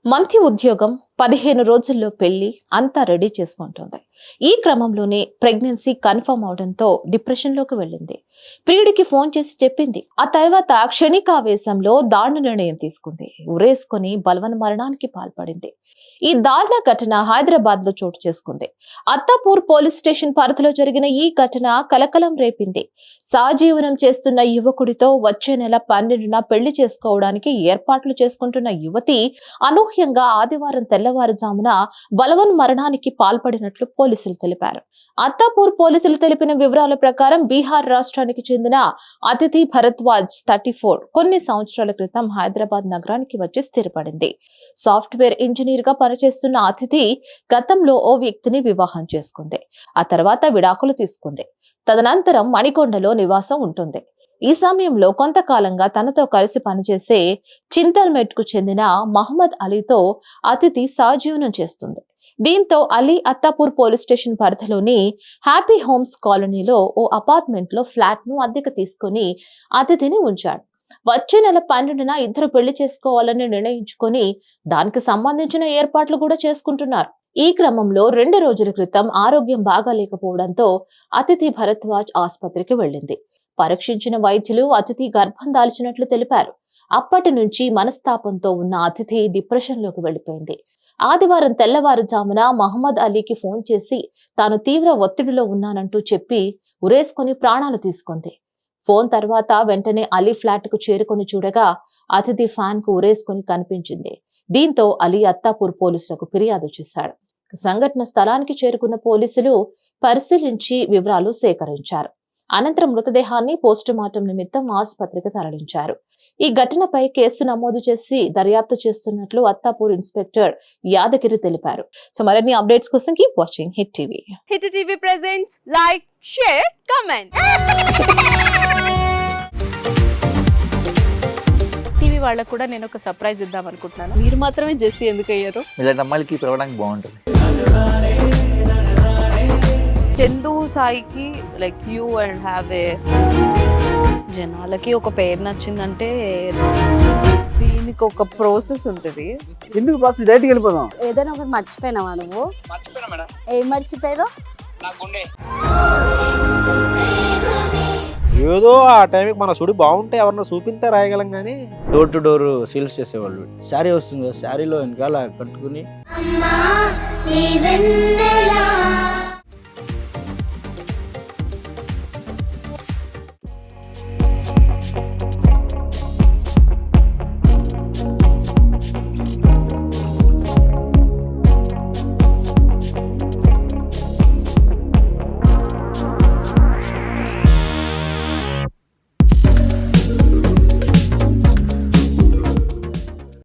మంచి ఉద్యోగం, 15 రోజుల్లో పెళ్లి అంతా రెడీ చేసుకుంటుంది. ఈ క్రమంలోనే ప్రెగ్నెన్సీ కన్ఫర్మ్ అవడంతో డిప్రెషన్లోకి వెళ్ళింది. ప్రియుడికి ఫోన్ చేసి చెప్పింది. ఆ తర్వాత క్షణికావేశంలో దారుణ నిర్ణయం తీసుకుంది. ఉరేసుకొని బలవన్ మరణానికి పాల్పడింది. ఈ దారుణ ఘటన హైదరాబాద్ లో చోటు చేసుకుంది. అత్తాపూర్ పోలీస్ స్టేషన్ పరిధిలో జరిగిన ఈ ఘటన కలకలం రేపింది. సహజీవనం చేస్తున్న యువకుడితో వచ్చే నెల 12న పెళ్లి చేసుకోవడానికి ఏర్పాట్లు చేసుకుంటున్న యువతి అనూహ్యంగా ఆదివారం తెల్లవారుజామున బలవన్ మరణానికి పాల్పడినట్లు పోలీసులు తెలిపారు. అత్తాపూర్ పోలీసులు తెలిపిన వివరాల ప్రకారం బీహార్ రాష్ట్రానికి చెందిన అతిథి భరద్వాజ్ 34 కొన్ని సంవత్సరాల క్రితం హైదరాబాద్ నగరానికి వచ్చి స్థిరపడింది. సాఫ్ట్వేర్ ఇంజనీర్ గా పనిచేస్తున్న అతిథి గతంలో ఓ వ్యక్తిని వివాహం చేసుకుంది. ఆ తర్వాత విడాకులు తీసుకుంది. తదనంతరం మణికొండలో నివాసం ఉంటుంది. ఈ సమయంలో కొంతకాలంగా తనతో కలిసి పనిచేసే చింతల్మెట్ కు చెందిన మహమ్మద్ అలీతో అతిథి సహజీవనం చేస్తుంది. దీంతో అలీ అత్తాపూర్ పోలీస్ స్టేషన్ పరిధిలోని హ్యాపీ హోమ్స్ కాలనీలో ఓ అపార్ట్మెంట్ లో ఫ్లాట్ ను అద్దెకు తీసుకుని అతిథిని ఉంచాడు. వచ్చే నెల 12న ఇద్దరు పెళ్లి చేసుకోవాలని నిర్ణయించుకొని దానికి సంబంధించిన ఏర్పాట్లు కూడా చేసుకుంటున్నారు. ఈ క్రమంలో 2 రోజుల క్రితం ఆరోగ్యం బాగాలేకపోవడంతో అతిథి భరద్వాజ్ ఆసుపత్రికి వెళ్లింది. పరీక్షించిన వైద్యులు అతిథి గర్భం దాల్చినట్లు తెలిపారు. అప్పటి నుంచి మనస్తాపంతో ఉన్న అతిథి డిప్రెషన్ లోకి వెళ్లిపోయింది. ఆదివారం తెల్లవారుజామున మహమ్మద్ అలీకి ఫోన్ చేసి తాను తీవ్ర ఒత్తిడిలో ఉన్నానంటూ చెప్పి ఉరేసుకుని ప్రాణాలు తీసుకుంది. ఫోన్ తర్వాత వెంటనే అలీ ఫ్లాట్ కు చేరుకొని చూడగా అతిథి ఫ్యాన్ కు ఉరేసుకుని కనిపించింది. దీంతో అలీ అత్తాపూర్ పోలీసులకు ఫిర్యాదు చేశాడు. సంఘటన స్థలానికి చేరుకున్న పోలీసులు పరిశీలించి వివరాలు సేకరించారు. అనంతరం మృతదేహాన్ని పోస్టుమార్టం నిమిత్తం ఆసుపత్రికి తరలించారు. ఈ ఘటనపై కేసు నమోదు చేసి దర్యాప్తు చేస్తున్నట్లు అత్తాపూర్ ఇన్స్పెక్టర్ యాదగిరి తెలిపారు. సో మరిన్ని అప్డేట్స్ కోసం keep watching hit TV. Hit TV presents like, share, comment. TV వాళ్ళకు కూడా నేను ఒక సర్ప్రైజ్ ఇద్దాం అనుకుంటున్నాను. మీరు మాత్రమే జెస్సీ ఎందుకు అయ్యారు? ఇలాంటి అమ్మాయిలకి పిలవడానికి బాగుంటుంది. చందు సాయికి like you and have a జనాలకి ఒక పేరు నచ్చిందంటే దీనికి ఒక ప్రాసెస్ ఉంటుంది. ఎందుకు ప్రాసెస్ డైరెక్ట్‌గా వెళ్ళిపోదాం. ఏదైనా ఒకటి మర్చిపోయినావా నువ్వు? మర్చిపోయినా మేడం. ఏం మర్చిపోయావు? నా గుండె. ఏదో ఆ టైంకి మన సుడి బాగుంటే ఎవరన్నా చూపిస్తే రాయగలం కానీ డోర్ టు డోర్ సేల్స్ చేసేవాళ్ళు. శారీ వస్తుంది, శారీలో వెనకాల కట్టుకుని